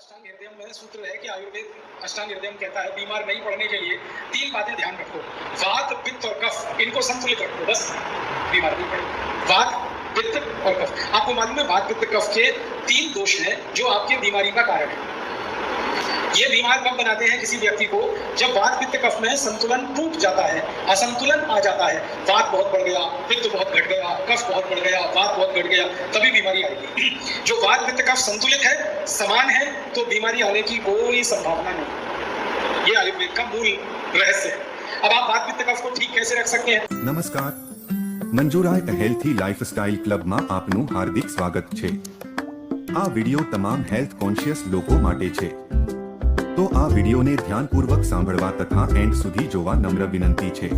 अष्टांग हृदयम में सूत्र है कि आयुर्वेद अष्टांग हृदयम कहता है बीमार नहीं पड़ने के लिए 3 बातें ध्यान रखो। वात, पित्त और कफ, इनको संतुलित रखो, बस बीमार नहीं पड़ेगा। वात, पित्त और कफ। आपको मालूम है वात, पित्त, कफ के 3 दोष हैं जो आपकी बीमारी का कारण है। ये बीमार कब बनाते हैं किसी व्यक्ति को? जब वात, पित्त, कफ में संतुलन टूट जाता है, असंतुलन आ जाता है। वात बहुत बढ़ गया, पित्त बहुत घट गया, कफ बहुत बढ़ गया, वात बहुत घट गया, तभी बीमारी आएगी। जो वात, पित्त, कफ संतुलित है, समान है, तो बीमारी आने की कोई संभावना नहीं। ये आयुर्वेद का मूल रहस्य है। अब आप वात, पित्त, कफ को ठीक कैसे रख सकते हैं? नमस्कार, મંજુરાય હેલ્થી લાઇફસ્ટાઇલ ક્લબમાં આપનું હાર્દિક સ્વાગત છે। આ વિડિયો તમામ હેલ્થ કોન્શિયસ લોકો માટે છે, તો આ વિડિયોને ધ્યાનપૂર્વક સાંભળવા તથા એન્ડ સુધી જોવા નમ્ર વિનંતી છે।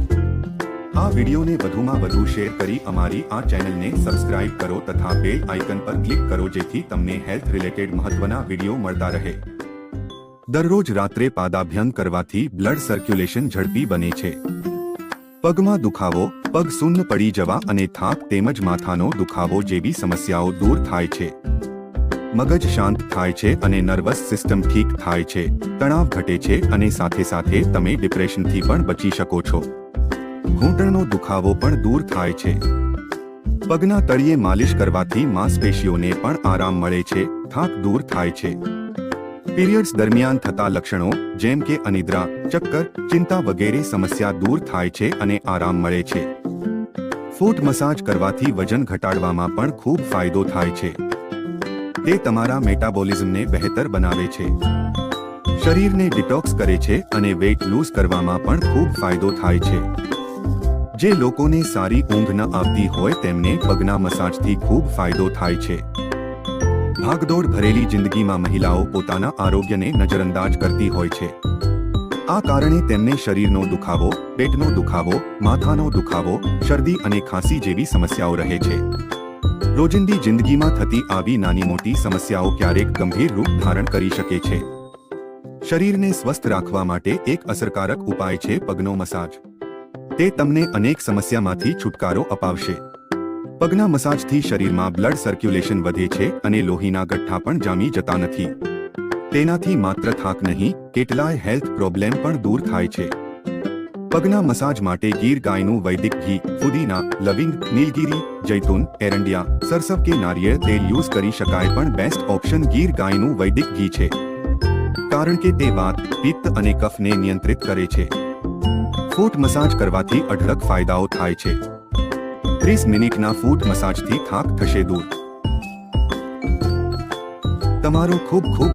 આ વિડિયોને વધુમાં વધુ શેર કરી અમારી આ ચેનલને સબસ્ક્રાઇબ કરો તથા બેલ આઇકન પર ક્લિક કરો જેથી તમને હેલ્થ રિલેટેડ મહત્વના વિડિયો મળતા રહે। દરરોજ રાત્રે પાદાભ્યંગ કરવાથી બ્લડ સર્ક્યુલેશન ઝડપી બને છે। પગમાં દુખાવો, પગ સુન્ન પડી જવા અને થાક તેમજ માથાનો દુખાવો જેવી સમસ્યાઓ દૂર થાય છે। મગજ શાંત થાય છે અને નર્વસ સિસ્ટમ ઠીક થાય છે। તણાવ ઘટે છે અને સાથે સાથે તમે ડિપ્રેશનથી પણ બચી શકો છો। ઘૂંટણનો દુખાવો પણ દૂર થાય છે। પગના તળિયે માલિશ કરવાથી માંસપેશીઓને પણ આરામ મળે છે, થાક દૂર થાય છે। પીરિયડ્સ દરમિયાન થતા લક્ષણો જેમ કે અનિદ્રા, ચક્કર, ચિંતા વગેરે સમસ્યા દૂર થાય છે અને આરામ મળે છે। ફૂટ મસાજ કરવાથી વજન ઘટાડવામાં પણ ખૂબ ફાયદો થાય છે। તે તમારા મેટાબોલિઝમને બહેતર બનાવે છે, શરીરને ડિટોક્સ કરે છે અને વેઇટ લૂઝ કરવામાં પણ ખૂબ ફાયદો થાય છે। જે લોકોને સારી ઊંઘ ન આવતી હોય તેમને પગના મસાજથી ખૂબ ફાયદો થાય છે। ભાગદોડ ભરેલી જિંદગીમાં મહિલાઓ પોતાના આરોગ્યને નજરઅંદાજ કરતી હોય છે। આ કારણે તેમને શરીરનો દુખાવો, પેટનો દુખાવો, માથાનો દુખાવો, શરદી અને ખાંસી જેવી સમસ્યાઓ રહે છે। રોજિંદી જિંદગીમાં થતી આવી નાની મોટી સમસ્યાઓ ક્યારેક ગંભીર રૂપ ધારણ કરી શકે છે। શરીરને સ્વસ્થ રાખવા માટે એક અસરકારક ઉપાય છે પગનો મસાજ। તે તમને અનેક સમસ્યામાંથી છુટકારો અપાવશે। પગના મસાજથી શરીરમાં બ્લડ સર્ક્યુલેશન વધે છે અને લોહીના ગઠ્ઠા પણ જામી જતા નથી। તેનાથી માત્ર થાક નહીં, કેટલાય હેલ્થ પ્રોબ્લેમ પણ દૂર થાય છે। પગના મસાજ માટે ગીર ગાયનું વૈદિક ઘી, ફુદીના, લવિંગ, નીલગીરી, જૈતુન, એરંડિયા, સરસવ કે નારિયેળ તેલ યુઝ કરી શકાય પણ બેસ્ટ ઓપ્શન ગીર ગાયનું વૈદિક ઘી છે, કારણ કે તે વાત, પિત્ત અને કફને નિયંત્રિત કરે છે। ફૂટ મસાજ કરવાથી અઢળક ફાયદાઓ થાય છે। 30 મિનિટના ફૂટ મસાજથી થાક થશે દૂર। તમારો ખૂબ ખૂબ